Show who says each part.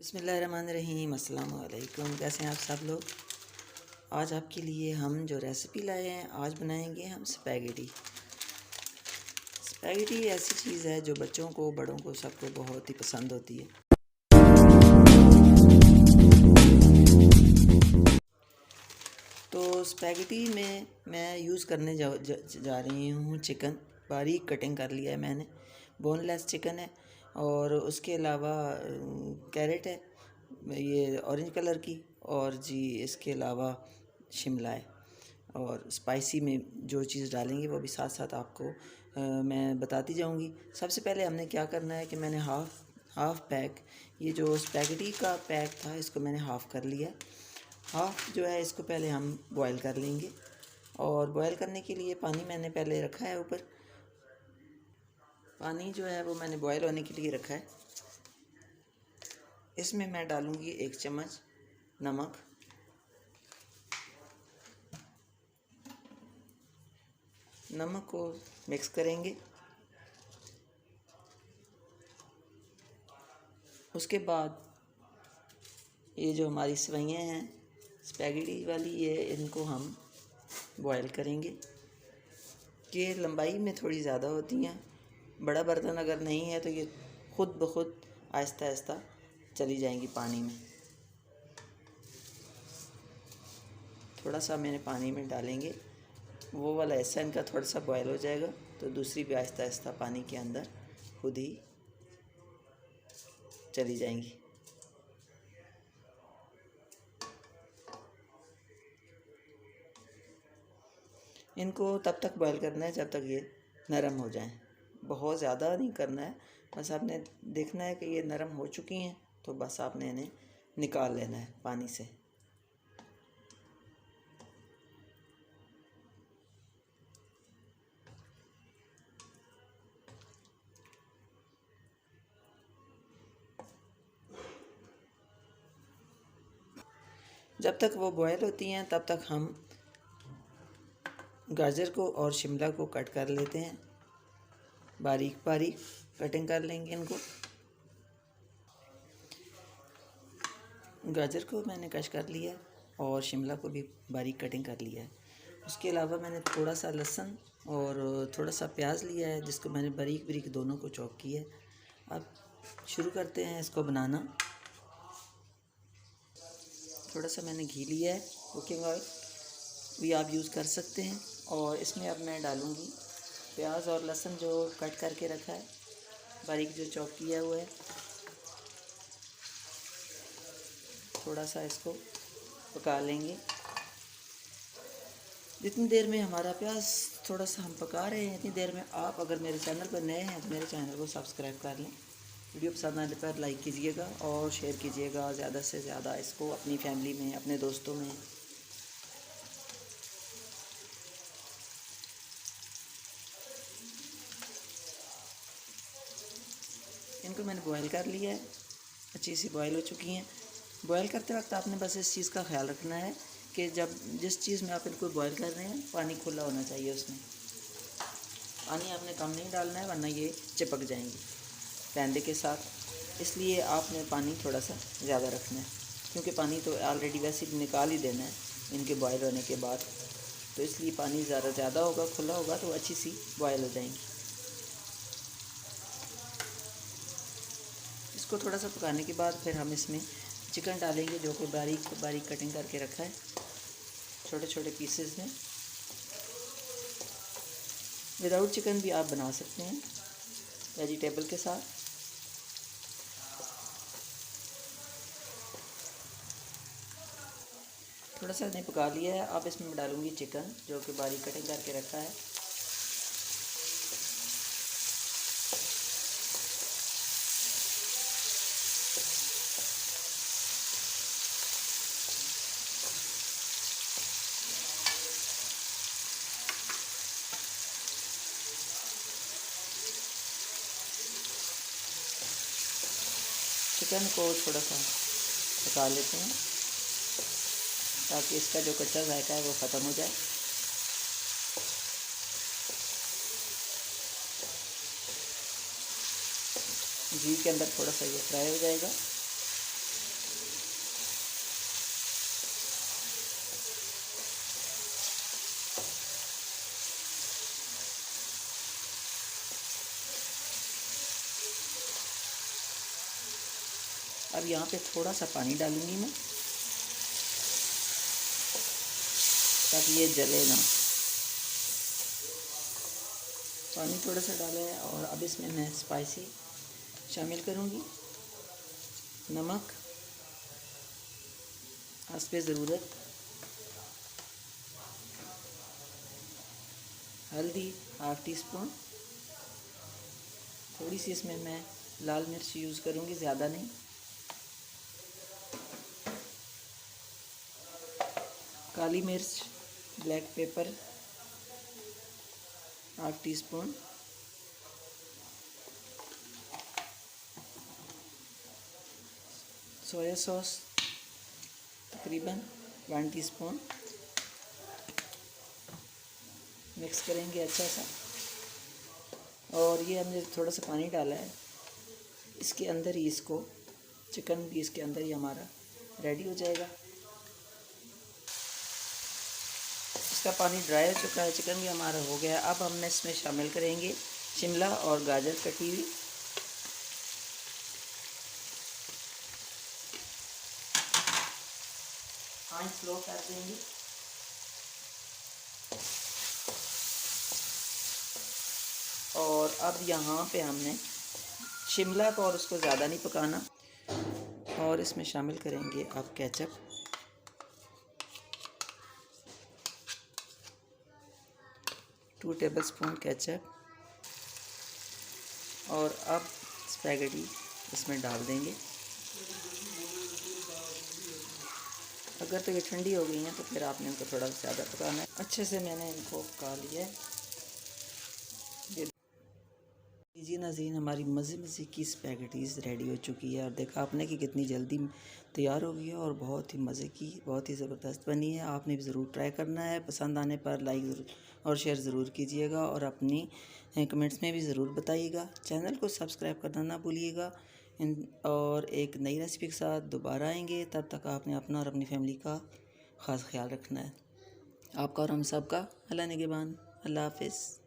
Speaker 1: बिस्मिल्लाहिर्रहमानिर्रहीम, अस्सलाम वालेकुम। कैसे हैं आप सब लोग। आज आपके लिए हम जो रेसिपी लाए हैं, आज बनाएंगे हम स्पैगेटी। स्पैगेटी ऐसी चीज़ है जो बच्चों को, बड़ों को, सबको बहुत ही पसंद होती है। तो स्पैगेटी में मैं यूज़ करने जा रही हूँ चिकन। बारीक कटिंग कर लिया है मैंने, बोनलेस चिकन है। और उसके अलावा कैरेट है, ये ऑरेंज कलर की। और जी इसके अलावा शिमला है। और स्पाइसी में जो चीज़ डालेंगे वो भी साथ साथ आपको मैं बताती जाऊंगी। सबसे पहले हमने क्या करना है कि मैंने हाफ़ पैक, ये जो स्पैगेटी का पैक था इसको मैंने हाफ़ कर लिया। हाफ़ जो है इसको पहले हम बॉईल कर लेंगे। और बॉईल करने के लिए पानी मैंने पहले रखा है ऊपर। पानी जो है वो मैंने बॉईल होने के लिए रखा है। इसमें मैं डालूँगी 1 चम्मच नमक। नमक को मिक्स करेंगे। उसके बाद ये जो हमारी सेवइयाँ हैं स्पैगेटी वाली, ये इनको हम बॉईल करेंगे। ये लंबाई में थोड़ी ज़्यादा होती हैं। बड़ा बर्तन अगर नहीं है तो ये खुद ब खुद आहिस्ता आहिस्ता चली जाएंगी पानी में। थोड़ा सा मैंने पानी में डालेंगे, वो वाला हिस्सा इनका थोड़ा सा बॉयल हो जाएगा तो दूसरी भी आहिस्ता आहिस्ता पानी के अंदर खुद ही चली जाएंगी। इनको तब तक बॉयल करना है जब तक ये नरम हो जाएं। बहुत ज़्यादा नहीं करना है, बस आपने देखना है कि ये नरम हो चुकी हैं तो बस आपने इन्हें निकाल लेना है पानी से। जब तक वो बॉयल होती हैं तब तक हम गाजर को और शिमला को कट कर लेते हैं। बारीक बारीक कटिंग कर लेंगे इनको। गाजर को मैंने कट कर लिया और शिमला को भी बारीक कटिंग कर लिया है। उसके अलावा मैंने थोड़ा सा लहसुन और थोड़ा सा प्याज लिया है जिसको मैंने बारीक बारीक दोनों को चॉप किया है। अब शुरू करते हैं इसको बनाना। थोड़ा सा मैंने घी लिया है, कुकिंग ऑयल भी आप यूज़ कर सकते हैं। और इसमें अब मैं डालूँगी प्याज और लहसुन जो कट करके रखा है, बारीक जो चॉप किया हुआ है। थोड़ा सा इसको पका लेंगे। जितनी देर में हमारा प्याज थोड़ा सा हम पका रहे हैं, इतनी देर में आप अगर मेरे चैनल पर नए हैं तो मेरे चैनल को सब्सक्राइब कर लें। वीडियो पसंद आने पर लाइक कीजिएगा और शेयर कीजिएगा ज़्यादा से ज़्यादा इसको अपनी फैमिली में, अपने दोस्तों में। इनको मैंने बॉईल कर लिया है, अच्छी सी बॉईल हो चुकी हैं। बॉईल करते वक्त आपने बस इस चीज़ का ख्याल रखना है कि जब जिस चीज़ में आप इनको बॉईल कर रहे हैं पानी खुला होना चाहिए। उसमें पानी आपने कम नहीं डालना है वरना ये चिपक जाएंगी पैंदे के साथ। इसलिए आपने पानी थोड़ा सा ज़्यादा रखना है, क्योंकि पानी तो ऑलरेडी वैसे ही निकाल ही देना है इनके बॉयल होने के बाद। तो इसलिए पानी ज़्यादा होगा, खुला होगा तो अच्छी सी बॉयल हो जाएंगी। इसको थोड़ा सा पकाने के बाद फिर हम इसमें चिकन डालेंगे जो कि बारीक बारीक कटिंग करके रखा है छोटे छोटे पीसेस में। विदाउट चिकन भी आप बना सकते हैं वेजिटेबल के साथ। थोड़ा सा नहीं पका लिया है। अब इसमें मैं डालूँगी चिकन जो कि बारीक कटिंग करके रखा है। चिकन को थोड़ा सा पका लेते हैं ताकि इसका जो कच्चा जायका है वो ख़त्म हो जाए। घी के अंदर थोड़ा सा ये फ्राई हो जाएगा। अब यहाँ पे थोड़ा सा पानी डालूँगी मैं, ताकि ये जले ना। पानी थोड़ा सा डाला है और अब इसमें मैं स्पाइसी शामिल करूँगी। नमक हस्बे ज़रूरत, हल्दी ½ टीस्पून, थोड़ी सी इसमें मैं लाल मिर्च यूज़ करूँगी, ज़्यादा नहीं। काली मिर्च, black pepper ½ teaspoon, soya sauce तकरीबन 1 टीस्पून। मिक्स करेंगे अच्छा सा। और ये हमने थोड़ा सा पानी डाला है, इसके अंदर ही इसको चिकन भी इसके अंदर ही हमारा रेडी हो जाएगा। इसका पानी ड्राई हो चुका है, चिकन भी हमारा हो गया। अब हम इसमें शामिल करेंगे शिमला और गाजर कटी हुई। आंच स्लो कर देंगे। और अब यहाँ पे हमने शिमला को और उसको ज़्यादा नहीं पकाना, और इसमें शामिल करेंगे अब केचप। Two tablespoon ketchup. और अब स्पैगेटी इसमें डाल देंगे। अगर तो ये ठंडी हो गई हैं तो फिर आपने इनको थोड़ा ज़्यादा पकाना है। अच्छे से मैंने इनको पका लिया है। जी नाज़रीन, हमारी मज़े की स्पैगेटीज़ रेडी हो चुकी है, और देखा आपने कि कितनी जल्दी तैयार हो गई है और बहुत ही मज़े की, बहुत ही ज़बरदस्त बनी है। आपने भी ज़रूर ट्राई करना है। पसंद आने पर लाइक और शेयर ज़रूर कीजिएगा, और अपनी कमेंट्स में भी ज़रूर बताइएगा। चैनल को सब्सक्राइब करना ना भूलिएगा। और एक नई रेसिपी के साथ दोबारा आएंगे। तब तक आपने अपना और अपनी फैमिली का ख़ास ख्याल रखना है। आपका और हम सब का अल्लाह निगहबान। अल्लाह हाफ़िज़।